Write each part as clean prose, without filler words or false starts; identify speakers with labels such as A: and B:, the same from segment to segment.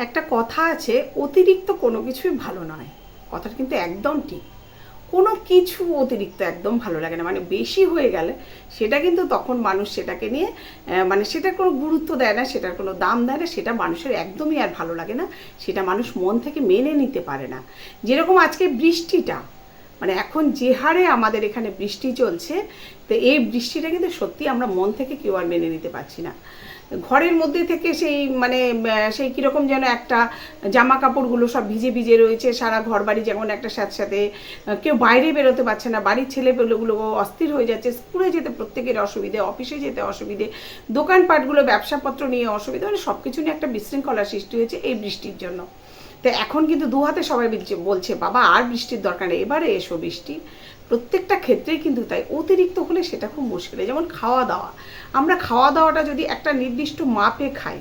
A: একটা কথা আছে, অতিরিক্ত কোনো কিছুই ভালো নয়। কথাটা কিন্তু একদম ঠিক। কোনো কিছু অতিরিক্ত একদম ভালো লাগে না, মানে বেশি হয়ে গেলে সেটা কিন্তু তখন মানুষ সেটাকে নিয়ে মানে সেটার কোনো গুরুত্ব দেয় না, সেটার কোনো দাম দেয় না, সেটা মানুষের একদমই আর ভালো লাগে না, সেটা মানুষ মন থেকে মেনে নিতে পারে না। যেরকম আজকে বৃষ্টিটা, মানে এখন যে হারে আমাদের এখানে বৃষ্টি চলছে, তো এই বৃষ্টিটা কিন্তু সত্যি আমরা মন থেকে কেউ আর মেনে নিতে পারছি না। ঘরের মধ্যে থেকে সেই মানে সেই কীরকম যেন একটা জামা কাপড়গুলো সব ভিজে ভিজে রয়েছে, সারা ঘর বাড়ি যেমন একটা সাথে কেউ বাইরে বেরোতে পারছে না, বাড়ির ছেলেপেলেগুলো অস্থির হয়ে যাচ্ছে, স্কুলে যেতে প্রত্যেকের অসুবিধে, অফিসে যেতে অসুবিধে, দোকানপাটগুলো ব্যবসাপত্র নিয়ে অসুবিধা, মানে সব কিছু নিয়ে একটা বিশৃঙ্খলা সৃষ্টি হয়েছে এই বৃষ্টির জন্য। তো এখন কিন্তু দু হাতে সবাই বলছে বাবা আর বৃষ্টির দরকার নেই, এবারে এসো বৃষ্টি। প্রত্যেকটা ক্ষেত্রেই কিন্তু তাই, অতিরিক্ত হলে সেটা খুব মুশকিল। যেমন খাওয়া দাওয়া, আমরা খাওয়া দাওয়াটা যদি একটা নির্দিষ্ট মাপে খাই,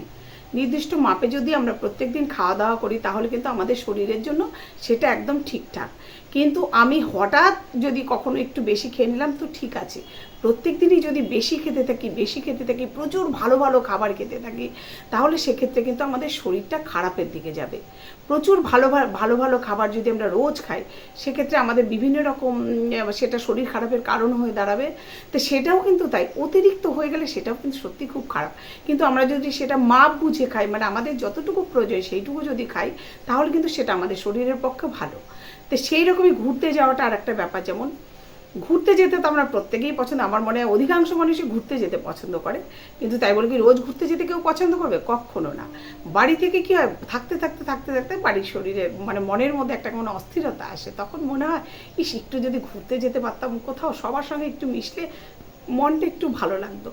A: নির্দিষ্ট মাপে যদি আমরা প্রত্যেক দিন খাওয়া দাওয়া করি, তাহলে কিন্তু আমাদের শরীরের জন্য সেটা একদম ঠিকঠাক। কিন্তু আমি হঠাৎ যদি কখনো একটু বেশি খেয়ে নিলাম তো ঠিক আছে, প্রত্যেক দিনই যদি বেশি খেতে থাকি, প্রচুর ভালো ভালো খাবার খেতে থাকি, তাহলে সেক্ষেত্রে কিন্তু আমাদের শরীরটা খারাপের দিকে যাবে। প্রচুর ভালো ভালো ভালো খাবার যদি আমরা রোজ খাই, সেক্ষেত্রে আমাদের বিভিন্ন রকম সেটা শরীর খারাপের কারণ হয়ে দাঁড়াবে। তো সেটাও কিন্তু তাই, অতিরিক্ত হয়ে গেলে সেটাও কিন্তু সত্যি খুব খারাপ। কিন্তু আমরা যদি সেটা মাপ বুঝে খাই, মানে আমাদের যতটুকু প্রয়োজন সেইটুকু যদি খাই, তাহলে কিন্তু সেটা আমাদের শরীরের পক্ষে ভালো। তো সেই রকমই ঘুরতে যাওয়াটা আর একটা ব্যাপার। যেমন ঘুরতে যেতে তো আমরা প্রত্যেকেই পছন্দ, আমার মনে হয় অধিকাংশ মানুষই ঘুরতে যেতে পছন্দ করে, কিন্তু তাই বলে কি রোজ ঘুরতে যেতে কেউ পছন্দ করবে? কখনো না। বাড়ি থেকে কী হয়, থাকতে থাকতে থাকতে থাকতে বাড়ির শরীরে মানে মনের মধ্যে একটা কেমন অস্থিরতা আসে, তখন মনে হয় ইস একটু যদি ঘুরতে যেতে পারতাম কোথাও, সবার সঙ্গে একটু মিশলে মনটা একটু ভালো লাগতো,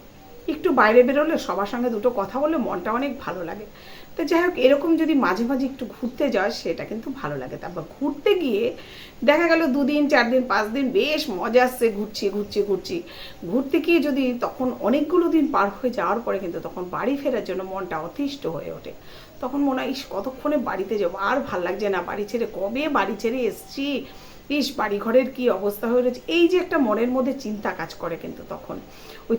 A: একটু বাইরে বেরোলে সবার সঙ্গে দুটো কথা বললে মনটা অনেক ভালো লাগে। তো যাই হোক, এরকম যদি মাঝে মাঝে একটু ঘুরতে যাওয়া, সেটা কিন্তু ভালো লাগে। তারপর ঘুরতে গিয়ে দেখা গেল 2 দিন 4 দিন 5 দিন বেশ মজা আসছে, ঘুরছি, ঘুরতে গিয়ে যদি তখন অনেকগুলো দিন পার হয়ে যাওয়ার পরে কিন্তু তখন বাড়ি ফেরার জন্য মনটা অতিষ্ঠ হয়ে ওঠে। তখন মনে হয় ইস কতক্ষণে বাড়িতে যাবো, আর ভাল লাগছে না বাড়ি ছেড়ে, কবে বাড়ি ছেড়ে এসছি, ইস বাড়ি ঘরের কী অবস্থা হয়ে রয়েছে, এই যে একটা মনের মধ্যে চিন্তা কাজ করে, কিন্তু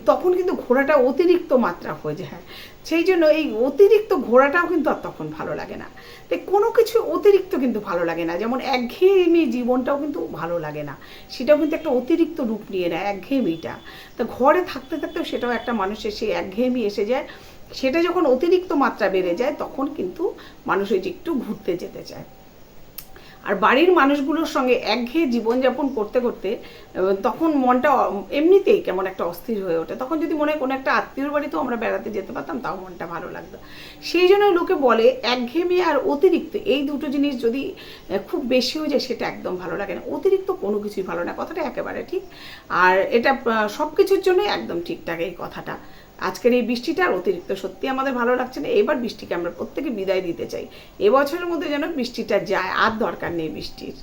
A: তখন কিন্তু ঘোরাটা অতিরিক্ত মাত্রা হয়ে যায়। সেই জন্য এই অতিরিক্ত ঘোরাটাও কিন্তু আর তখন ভালো লাগে না। তাই কোনো কিছু অতিরিক্ত কিন্তু ভালো লাগে না। যেমন একঘেয়েমি জীবনটাও কিন্তু ভালো লাগে না, সেটাও কিন্তু একটা অতিরিক্ত রূপ নিয়ে নেয় একঘেয়েমিটা। তো ঘরে থাকতে থাকতেও সেটাও একটা মানুষের সেই একঘেয়েমি এসে যায়। সেটা যখন অতিরিক্ত মাত্রা বেড়ে যায়, তখন কিন্তু মানুষ ওই যে একটু ঘুরতে যেতে চায়। আর বাড়ির মানুষগুলোর সঙ্গে একঘেয়ে জীবনযাপন করতে করতে তখন মনটা এমনিতেই কেমন একটা অস্থির হয়ে ওঠে। তখন যদি মনে হয় কোনো একটা আত্মীয়র বাড়িতেও আমরা বেড়াতে যেতে পারতাম, তাও মনটা ভালো লাগতো। সেই জন্য লোকে বলে একঘেয়েমি আর অতিরিক্ত এই দুটো জিনিস যদি খুব বেশি হয়ে যায়, সেটা একদম ভালো লাগে না। অতিরিক্ত কোনো কিছুই ভালো না, কথাটা একেবারে ঠিক। আর এটা সব কিছুর জন্য একদম ঠিকঠাক এই কথাটা। আজকের এই বৃষ্টিটা আর অতিরিক্ত সত্যি আমাদের ভালো লাগছে না। এবার বৃষ্টিকে আমরা প্রত্যেকে বিদায় দিতে চাই, এবছরের মধ্যে যেন বৃষ্টিটা যায়, আর দরকার নেই বৃষ্টির।